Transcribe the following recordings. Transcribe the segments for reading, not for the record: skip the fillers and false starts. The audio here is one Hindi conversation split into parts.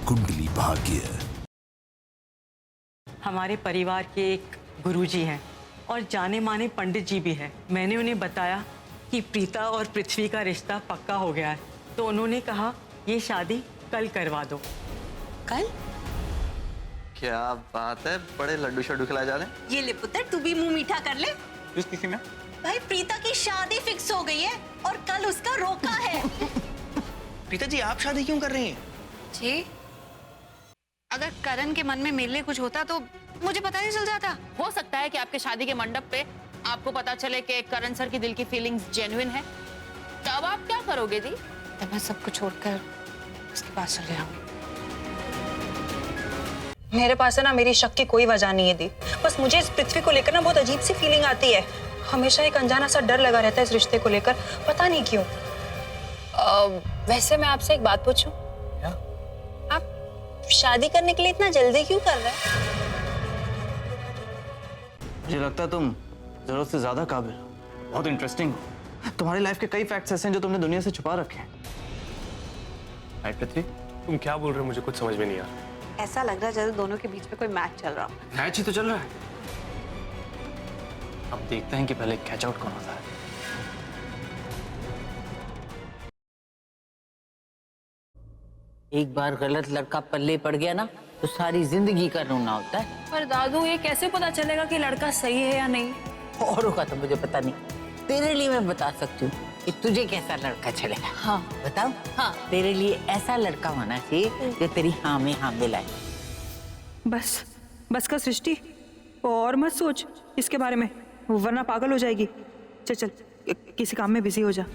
कुंडली भाग्य। हमारे परिवार के एक गुरुजी हैं और जाने माने पंडित जी भी हैं। मैंने उन्हें बताया कि प्रीता और पृथ्वी का रिश्ता पक्का हो गया है, तो उन्होंने कहा ये शादी कल करवा दो। कल? क्या बात है, बड़े लड्डू शड्डू खिलाए जा रहे हैं। ये ले पुत्र, तू भी मुंह मीठा कर ले। किस किसी में? भाई प्रीता की शादी फिक्स हो गई है और कल उसका रोका है। प्रीता जी, आप शादी क्यों कर रही हैं? जी, अगर करण के मन में मेरे लिए कुछ होता तो मुझे पता नहीं चल जाता। हो सकता है कि आपके शादी के मंडप पे आपको पता चले कि करण सर की दिल की फीलिंग्स जेन्युइन है। तब आप क्या करोगे दी? तब मैं सब कुछ छोड़कर उसके पास चले जाऊंगी। मेरे पास है ना मेरी शक की कोई वजह नहीं है दी। बस मुझे इस पृथ्वी को लेकर ना बहुत अजीब सी फीलिंग आती है। हमेशा एक अनजाना सा डर लगा रहता है इस रिश्ते को लेकर, पता नहीं क्यों। वैसे मैं आपसे एक बात पूछूं? क्या? आप शादी करने के लिए इतना जल्दी क्यों कर रहे हैं? मुझे लगता है तुम जरूरत से ज्यादा काबिल हो, बहुत इंटरेस्टिंग हो। तुम्हारी लाइफ के कई फैक्ट्स ऐसे हैं जो तुमने दुनिया से छुपा रखे हैं। राइट पृथ्वी? तुम क्या बोल रहे हो, मुझे कुछ समझ में नहीं आ रहा। ऐसा लग रहा है जैसे दोनों के बीच में कोई मैच चल रहा हो। मैच ही तो चल रहा है। अब देखते हैं कि पहले कैच आउट कौन होता है। एक बार गलत लड़का पल्ले पड़ गया ना तो सारी जिंदगी का रोना होता है। पर दादू, ये कैसे पता चलेगा कि लड़का सही है या नहीं? औरों का तो मुझे पता नहीं, तेरे लिए मैं बता सकती हूँ कि तुझे कैसा लड़का चलेगा। हाँ बताओ। हाँ, तेरे लिए ऐसा लड़का होना चाहिए जो तेरी हाँ में हाँ मिलाए। बस बस का सृष्टि, और मत सोच इसके बारे में, वरना पागल हो जाएगी। चल चल किसी काम में बिजी हो जा।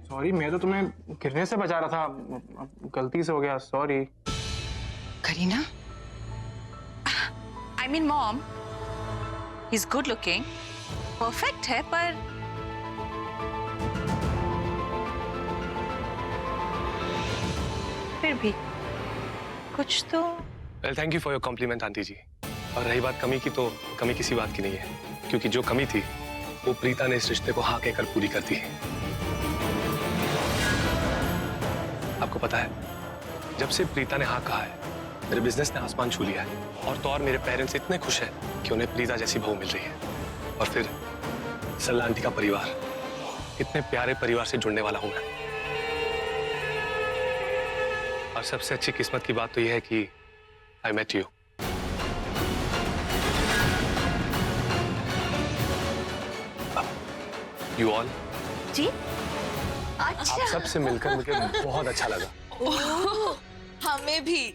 सॉरी, मैं तो तुम्हें गिरने से बचा रहा था, गलती से हो गया, sorry. Kareena? I mean mom, he's good looking, perfect है, पर फिर भी कुछ तो। Well, thank you for your compliment aunty ji. और रही बात कमी की, तो कमी किसी बात की नहीं है, क्योंकि जो कमी थी वो प्रीता ने इस रिश्ते को हाँ कहकर पूरी कर दी है। आपको पता है, जब से प्रीता ने हाँ कहा है, मेरे बिजनेस ने आसमान छू लिया है। और तो और मेरे पेरेंट्स इतने खुश हैं कि उन्हें प्रीता जैसी बहू मिल रही है। और फिर सल्ला आंटी का परिवार, इतने प्यारे परिवार से जुड़ने वाला हूं मैं। और सबसे अच्छी किस्मत की बात तो यह है कि I met you. You all ji? आप सबसे मिलकर मुझे बहुत अच्छा लगा। हमें भी।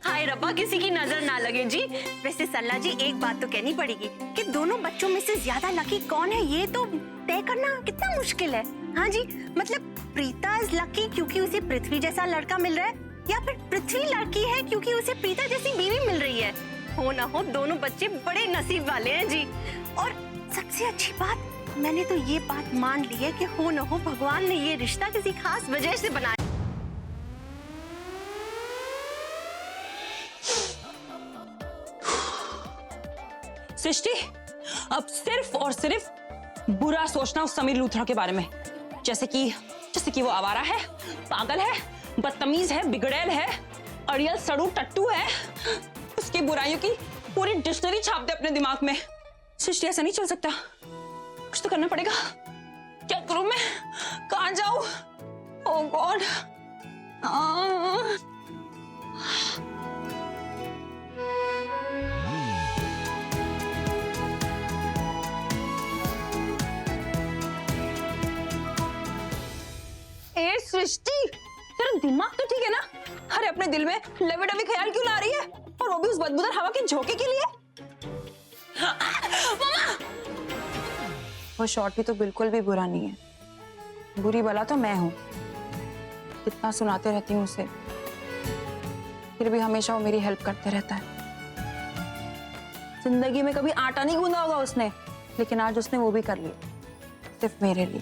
हाय रब्बा, किसी की नजर ना लगे जी। वैसे सल्ला जी, एक बात तो कहनी पड़ेगी कि दोनों बच्चों में से ज्यादा लकी कौन है ये तो तय करना कितना मुश्किल है। हाँ जी, मतलब प्रीता इज लकी क्योंकि उसे पृथ्वी जैसा लड़का मिल रहा है, या फिर पृथ्वी लड़की है क्योंकि उसे प्रीता जैसी बीवी मिल रही है। हो ना हो, दोनों बच्चे बड़े नसीब वाले हैं जी। और सबसे अच्छी बात, मैंने तो ये बात मान ली है कि हो ना हो भगवान ने ये रिश्ता किसी खास वजह से बनाया। सृष्टि, अब सिर्फ और सिर्फ बुरा सोचना उस समीर लूथरा के बारे में, जैसे कि वो आवारा है, पागल है, बदतमीज है, बिगड़ैल है, अड़ियल सड़ू टट्टू है। उसकी बुराइयों की पूरी डिक्शनरी छाप दे अपने दिमाग में। सृष्टि, ऐसा नहीं चल सकता, कुछ तो करना पड़ेगा। क्या करूं मैं, कहां जाऊं? ओह गॉड, ए सृष्टि, तेरा दिमाग तो ठीक है ना? अरे अपने दिल में लवे डवे ख्याल क्यों ला रही है, और वो भी उस बदबूदार हवा के झोंके के लिए? वो शॉर्टी तो बिल्कुल भी बुरा नहीं है, बुरी भला तो मैं हूँ। कितना सुनाते रहती हूँ उसे, फिर भी हमेशा वो मेरी हेल्प करते रहता है। जिंदगी में कभी आटा नहीं गूंदा होगा उसने, लेकिन आज उसने वो भी कर लिया, सिर्फ मेरे लिए।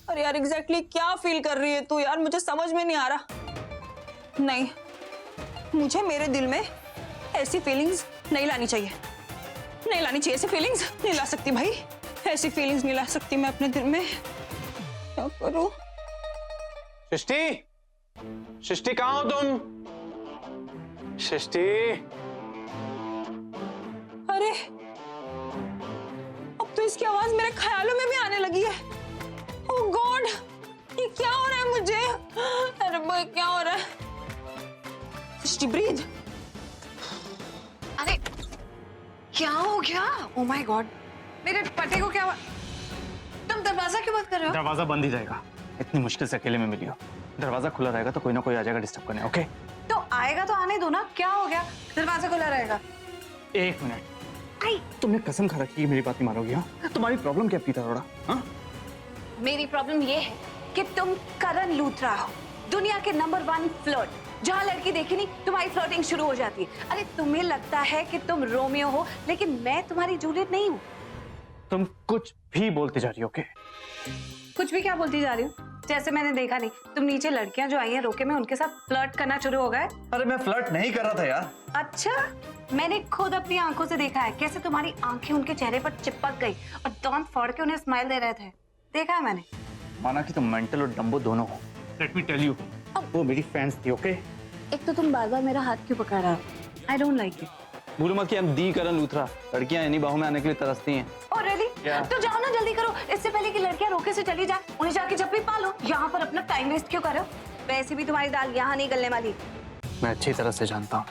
अरे यार एग्जैक्टली क्या फील कर रही है तू यार, मुझे समझ में नहीं आ रहा। नहीं, मुझे मेरे दिल में ऐसी फीलिंग्स नहीं लानी चाहिए, नहीं लानी चाहिए। ऐसी फीलिंग्स नहीं ला सकती भाई, ऐसी फीलिंग्स नहीं ला सकती मैं अपने दिल में। क्या करूं? सृष्टि, सृष्टि कहाँ हो तुम? सृष्टि, अरे अब तो इसकी आवाज मेरे ख्यालों में भी आने लगी है। ओह गॉड, ये क्या हो रहा है मुझे? अरे भाई क्या हो रहा है? सृष्टि ब्रीथ। अरे क्या हो गया? ओ माय गॉड, मेरे पति को क्या हुआ? तुम दरवाजा क्यों बंद कर रहे हो? दरवाजा बंद ही जाएगा, इतनी मुश्किल से अकेले में मिली हो। दरवाजा खुला रहेगा तो कोई ना कोई आ जाएगा डिस्टर्ब करने। ओके तो आएगा तो आने दो ना, क्या हो गया? दरवाजा खुला रहेगा। एक मिनट, आई तुमने कसम खा रखी है मेरी बात नहीं मानोगी? हाँ, तुम्हारी प्रॉब्लम क्या प्रीता अरोड़ा? हाँ, मेरी प्रॉब्लम ये है कि तुम करण लूथरा हो, दुनिया के नंबर 1 फ्लर्ट। जहाँ लड़की देखी नहीं तुम्हारी फ्लर्टिंग शुरू हो जाती है। अरे तुम्हें लगता है कि तुम रोमियो हो, लेकिन मैं तुम्हारी जूलियट नहीं हूँ। तुम कुछ भी बोलती जा रही हो। ओके, कुछ भी क्या बोलती जा रही हूँ? जैसे मैंने देखा नहीं, तुम नीचे लड़कियां जो आई हैं रोके में उनके साथ फ्लर्ट करना शुरू हो गए। अरे मैं फ्लर्ट नहीं कर रहा था यार। अच्छा, मैंने खुद अपनी आंखों से देखा है कैसे तुम्हारी आंखें उनके चेहरे पर चिपक गई और दांत फाड़ के उन्हें स्माइल दे रहे थे। देखा है मैंने। माना कि तुम मेंटल और डम्बो दोनों हो। लेट मी टेल यू, वो मेरी फैंस थी। ओके, एक तो तुम बार बार मेरा हाथ क्यों पकड़ रहा हो? I don't like it. भूलो मत कि हम दी करण लूथरा, लड़कियां इन्हीं बाहों में आने के लिए तरसती हैं। Oh really? तो जाओ ना, जल्दी करो, इससे पहले कि लड़कियां रोके से चली जाए। उन्हें जाके जब भी पालो, यहाँ पर अपना टाइम वेस्ट क्यों करो? वैसे भी तुम्हारी दाल यहाँ नहीं गलने वाली। मैं अच्छी तरह से जानता हूँ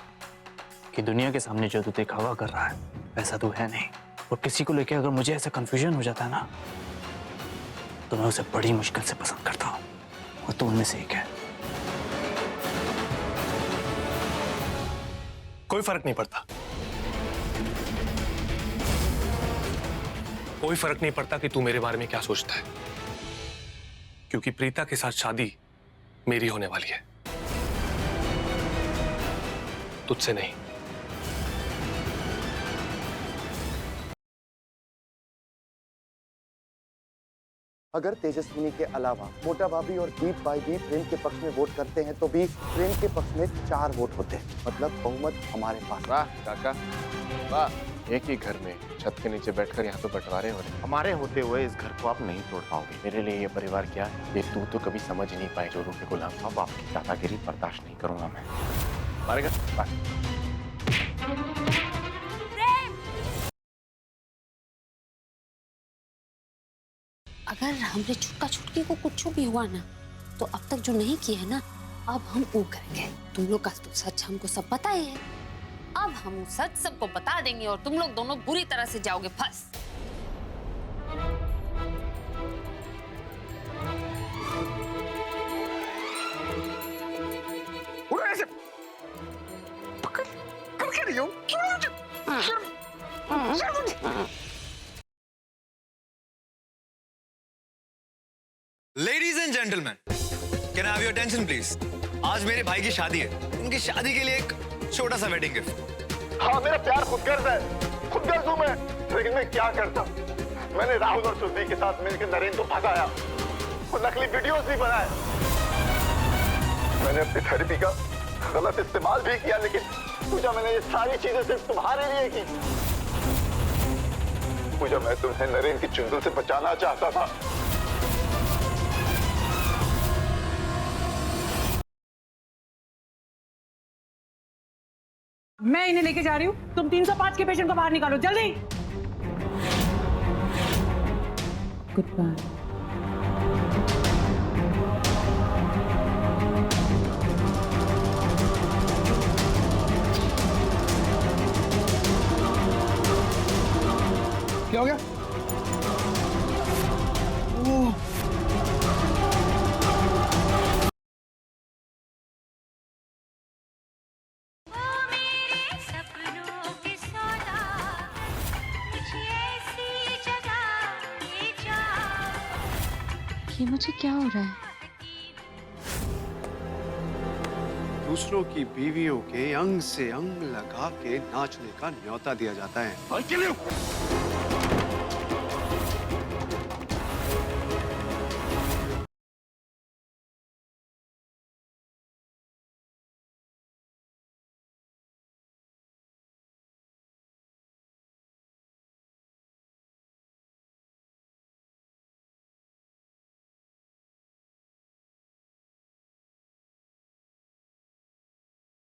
कि दुनिया के सामने जो तू दिखावा कर रहा है वैसा तू है नहीं। और किसी को लेकर अगर मुझे ऐसा कंफ्यूजन हो जाता है ना, तो मैं उसे बड़ी मुश्किल से पसंद करता हूँ, और तू उनमें से एक है। कोई फर्क नहीं पड़ता, कोई फर्क नहीं पड़ता कि तू मेरे बारे में क्या सोचता है, क्योंकि प्रीता के साथ शादी मेरी होने वाली है, तुझसे नहीं। अगर तेजस्विनी के अलावा मोटा भाभी और दीप भाई भी प्रेम के पक्ष में वोट करते हैं तो भी प्रेम के पक्ष में 4 वोट होते हैं, मतलब बहुमत हमारे पास। वाह काका वाह, एक ही घर में छत के नीचे बैठकर यहाँ पे बंटवारे हो रहे। हमारे होते हुए इस घर को आप नहीं तोड़ पाओगे। मेरे लिए ये परिवार क्या है ये तू तो कभी समझ ही नहीं पाए। जोरों के गुलाम अब आपकी दादागिरी बर्दाश्त नहीं करूंगा मैं। मारेगा अगर हमरे छुटका छुटकी को कुछ भी हुआ ना, तो अब तक जो नहीं किया है ना, अब हम वो करेंगे। तुम लोग का तो सच हमको सब पता ही है, अब हम सच सबको बता देंगे और तुम लोग दोनों बुरी तरह से जाओगे फंस। Ladies and gentlemen, can I have your attention please? आज मेरे भाई की शादी है, उनकी शादी के लिए एक छोटा सा वेडिंग गिफ्ट। हाँ, मेरा प्यार खुदगर्ज है, खुदगर्ज हूँ मैं, लेकिन मैं क्या करता? मैंने राहुल और सुधीर के साथ मिलकर नरेंद्र को भगाया, वो नकली वीडियोस भी बनाए। मैंने अपनी थेरेपी का गलत इस्तेमाल भी किया, लेकिन पूजा मैंने ये सारी चीजें सिर्फ तुम्हारे लिए की। पूजा, मैं तुम्हें नरेंद्र की चुंगल से बचाना चाहता था। मैं इन्हें लेके जा रही हूँ, तुम 305 के पेशेंट को बाहर निकालो जल्दी। Good bye. ये मुझे क्या हो रहा है? दूसरों की बीवियों के अंग से अंग लगा के नाचने का न्योता दिया जाता है।